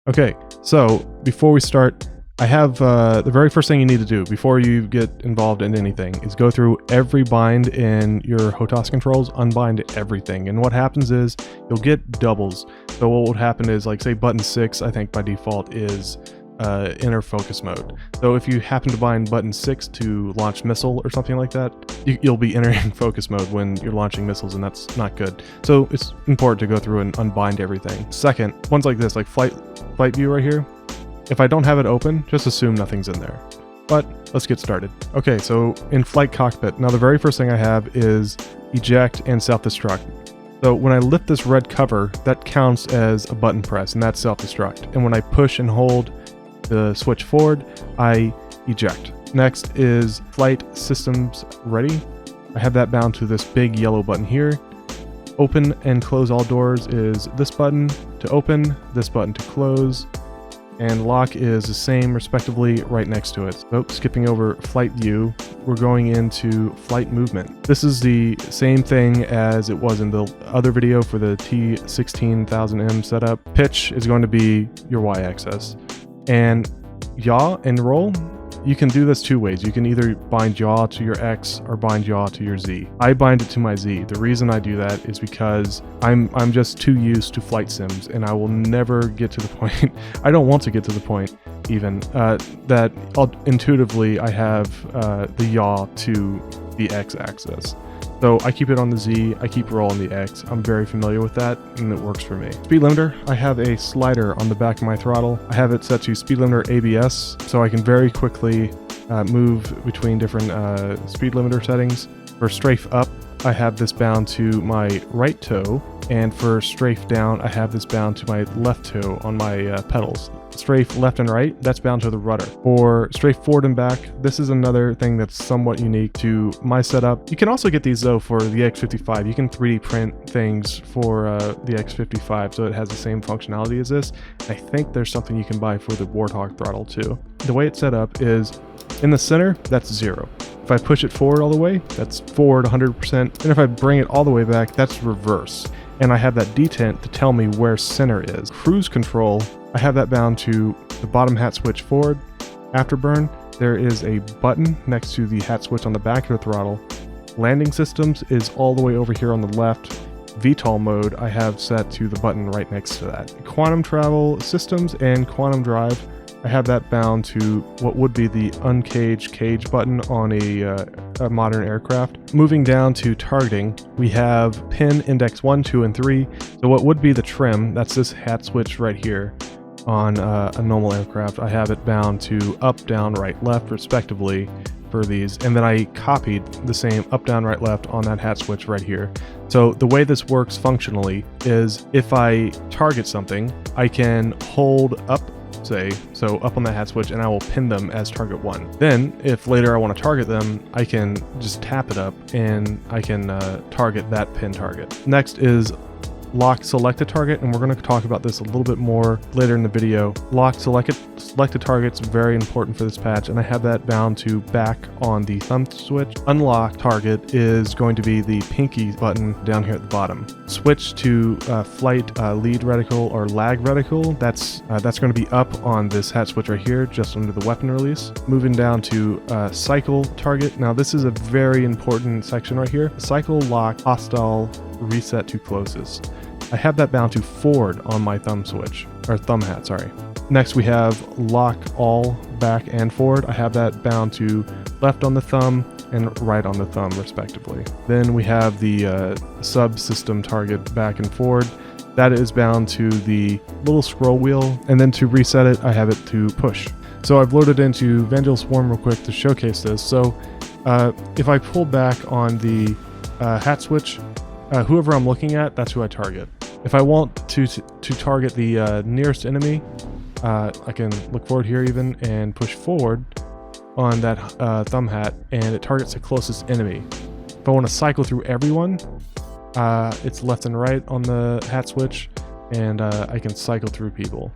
Okay, so before we start, I have the very first thing you need to do before you get involved in anything is go through every bind in your HOTAS controls, unbind everything. And what happens is you'll get doubles. So what would happen is, like, say button 6, I think by default is inner focus mode. So if you happen to bind button 6 to launch missile or something like that, you'll be entering focus mode when you're launching missiles, and that's not good. So it's important to go through and unbind everything. Second, ones like this, like flight view right here, if I don't have it open, just assume nothing's in there. But let's get started. Okay, so in flight cockpit, now the very first thing I have is eject and self-destruct. So when I lift this red cover, that counts as a button press, and that's self-destruct. And when I push and hold the switch forward, I eject. Next is flight systems ready. I have that bound to this big yellow button here. Open and close all doors is this button to open, this button to close, and lock is the same respectively right next to it. So skipping over flight view, we're going into flight movement. This is the same thing as it was in the other video for the T16000M setup. Pitch is going to be your y-axis. And yaw and roll, you can do this two ways. You can either bind yaw to your X or bind yaw to your Z. I bind it to my Z. The reason I do that is because I'm just too used to flight sims, and I will never get to the point, I don't want to get to the point even, that intuitively I have the yaw to the X axis. So I keep it on the Z, I keep roll on the X. I'm very familiar with that, and it works for me. Speed limiter, I have a slider on the back of my throttle. I have it set to speed limiter ABS, so I can very quickly move between different speed limiter settings. For strafe up, I have this bound to my right toe, and for strafe down, I have this bound to my left toe on my pedals. Strafe left and right, that's bound to the rudder. For strafe forward and back, this is another thing that's somewhat unique to my setup. You can also get these though for the X55. You can 3D print things for the X55, so it has the same functionality as this. I think there's something you can buy for the Warthog throttle too. The way it's set up is in the center, that's 0. If I push it forward all the way, that's forward 100%. And if I bring it all the way back, that's reverse. And I have that detent to tell me where center is. Cruise control, I have that bound to the bottom hat switch forward. Afterburn, there is a button next to the hat switch on the back of the throttle. Landing systems is all the way over here on the left. VTOL mode, I have set to the button right next to that. Quantum travel systems and quantum drive, I have that bound to what would be the uncaged cage button on a modern aircraft. Moving down to targeting, we have pin index 1, 2, and 3. So what would be the trim, that's this hat switch right here on a normal aircraft. I have it bound to up, down, right, left respectively for these. And then I copied the same up, down, right, left on that hat switch right here. So the way this works functionally is if I target something, I can hold up, say, so up on the hat switch, and I will pin them as target 1. Then if later I want to target them, I can just tap it up and I can target that pin target. Next is lock selected target, and we're going to talk about this a little bit more later in the video. Lock selected target's very important for this patch, and I have that bound to back on the thumb switch. Unlock target is going to be the pinky button down here at the bottom. Switch to flight lead reticle or lag reticle. That's going to be up on this hat switch right here, just under the weapon release. Moving down to cycle target. Now this is a very important section right here. Cycle lock hostile reset to closest. I have that bound to forward on my thumb switch, or thumb hat, sorry. Next we have lock all back and forward. I have that bound to left on the thumb and right on the thumb respectively. Then we have the subsystem target back and forward. That is bound to the little scroll wheel, and then to reset it, I have it to push. So I've loaded into Vangel Swarm real quick to showcase this. So if I pull back on the hat switch, whoever I'm looking at, that's who I target. If I want to target the nearest enemy, I can look forward here even and push forward on that thumb hat, and it targets the closest enemy. If I want to cycle through everyone, it's left and right on the hat switch, and I can cycle through people.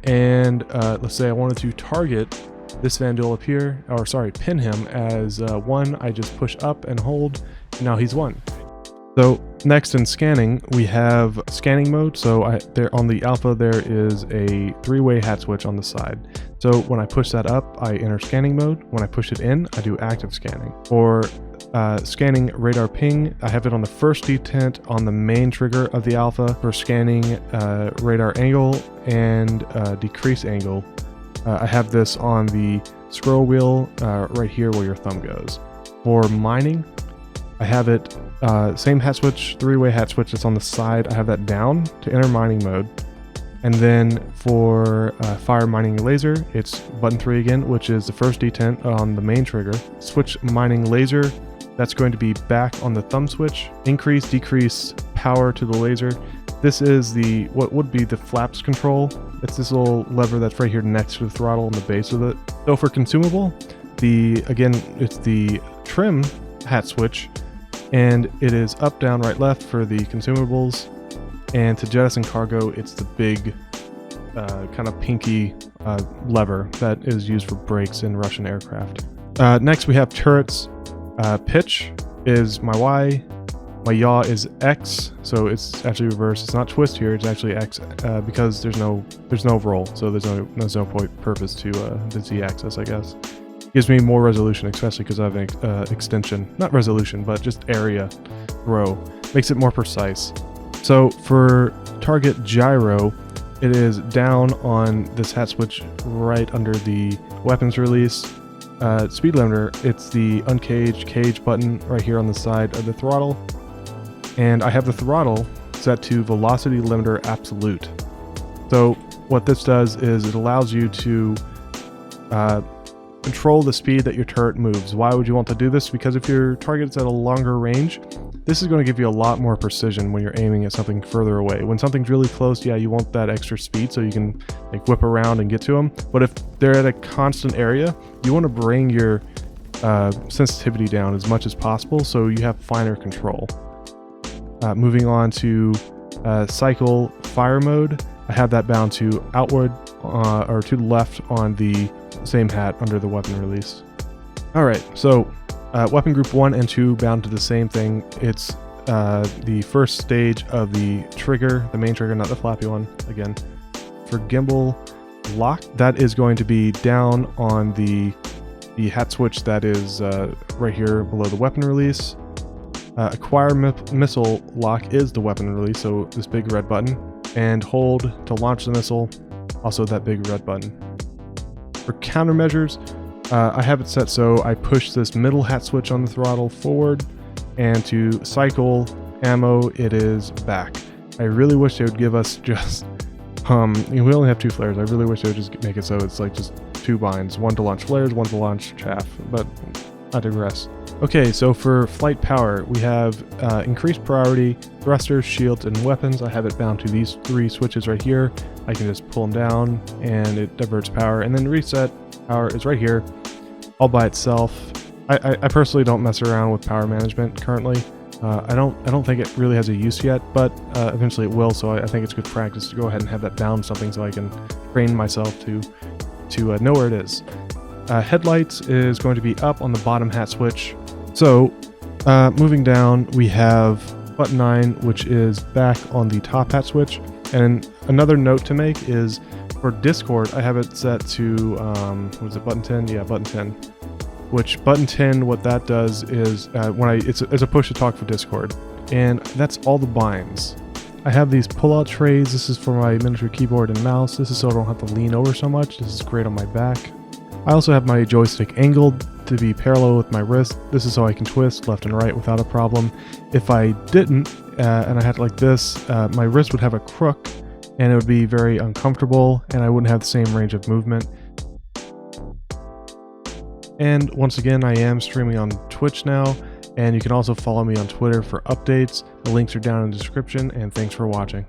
And let's say I wanted to target this Vandal up here, or sorry, pin him as 1, I just push up and hold, and now he's 1. So next in scanning, we have scanning mode. So there on the alpha, there is a 3-way hat switch on the side. So when I push that up, I enter scanning mode. When I push it in, I do active scanning. For scanning radar ping, I have it on the first detent on the main trigger of the alpha. For scanning radar angle and decrease angle, I have this on the scroll wheel right here where your thumb goes. For mining, I have it same hat switch, 3-way hat switch that's on the side. I have that down to enter mining mode. And then for fire mining laser, it's button 3 again, which is the first detent on the main trigger. Switch mining laser, that's going to be back on the thumb switch. Increase, decrease power to the laser. This is what would be the flaps control. It's this little lever that's right here next to the throttle on the base of it. So for consumable, it's the trim hat switch, and it is up, down, right, left for the consumables. And to jettison cargo, it's the big kind of pinky lever that is used for brakes in Russian aircraft. Next we have turrets. Pitch is my Y. My yaw is X, so it's actually reversed. It's not twist here, it's actually X because there's no roll, so there's no purpose to the Z axis, I guess. Gives me more resolution, especially because I have an extension, not resolution, but just area grow. Makes it more precise. So for target gyro, it is down on this hat switch right under the weapons release. Speed limiter, it's the uncaged cage button right here on the side of the throttle. And I have the throttle set to velocity limiter absolute. So what this does is it allows you to control the speed that your turret moves. Why would you want to do this? Because if your target's at a longer range, this is going to give you a lot more precision when you're aiming at something further away. When something's really close, yeah, you want that extra speed so you can like whip around and get to them. But if they're at a constant area, you want to bring your sensitivity down as much as possible so you have finer control. Moving on to cycle fire mode, I have that bound to outward or to the left on the same hat under the weapon release. Alright, so weapon group 1 and 2 bound to the same thing. It's the first stage of the trigger, the main trigger, not the flappy one, again. For gimbal lock, that is going to be down on the hat switch that is right here below the weapon release. Acquire missile lock is the weapon release, so this big red button. And hold to launch the missile, also that big red button. For countermeasures, I have it set so I push this middle hat switch on the throttle forward, and to cycle ammo, it is back. I really wish they would give us just, we only have 2 flares. I really wish they would just make it so it's like just 2 binds, one to launch flares, one to launch chaff, but I digress. Okay, so for flight power, we have increased priority, thrusters, shields, and weapons. I have it bound to these 3 switches right here. I can just pull them down and it diverts power, and then reset power is right here all by itself. I personally don't mess around with power management currently. I don't think it really has a use yet, but eventually it will, so I think it's good practice to go ahead and have that bound something so I can train myself to know where it is. Headlights is going to be up on the bottom hat switch. So moving down, we have button 9, which is back on the top hat switch. And another note to make is for Discord, I have it set to, was it button 10? Yeah, button 10. Which button 10, what that does is it's a push to talk for Discord. And that's all the binds. I have these pull-out trays. This is for my miniature keyboard and mouse. This is so I don't have to lean over so much. This is great on my back. I also have my joystick angled to be parallel with my wrist. This is so I can twist left and right without a problem. If I didn't, and I had it like this, my wrist would have a crook and it would be very uncomfortable and I wouldn't have the same range of movement. And once again, I am streaming on Twitch now, and you can also follow me on Twitter for updates. The links are down in the description, and thanks for watching.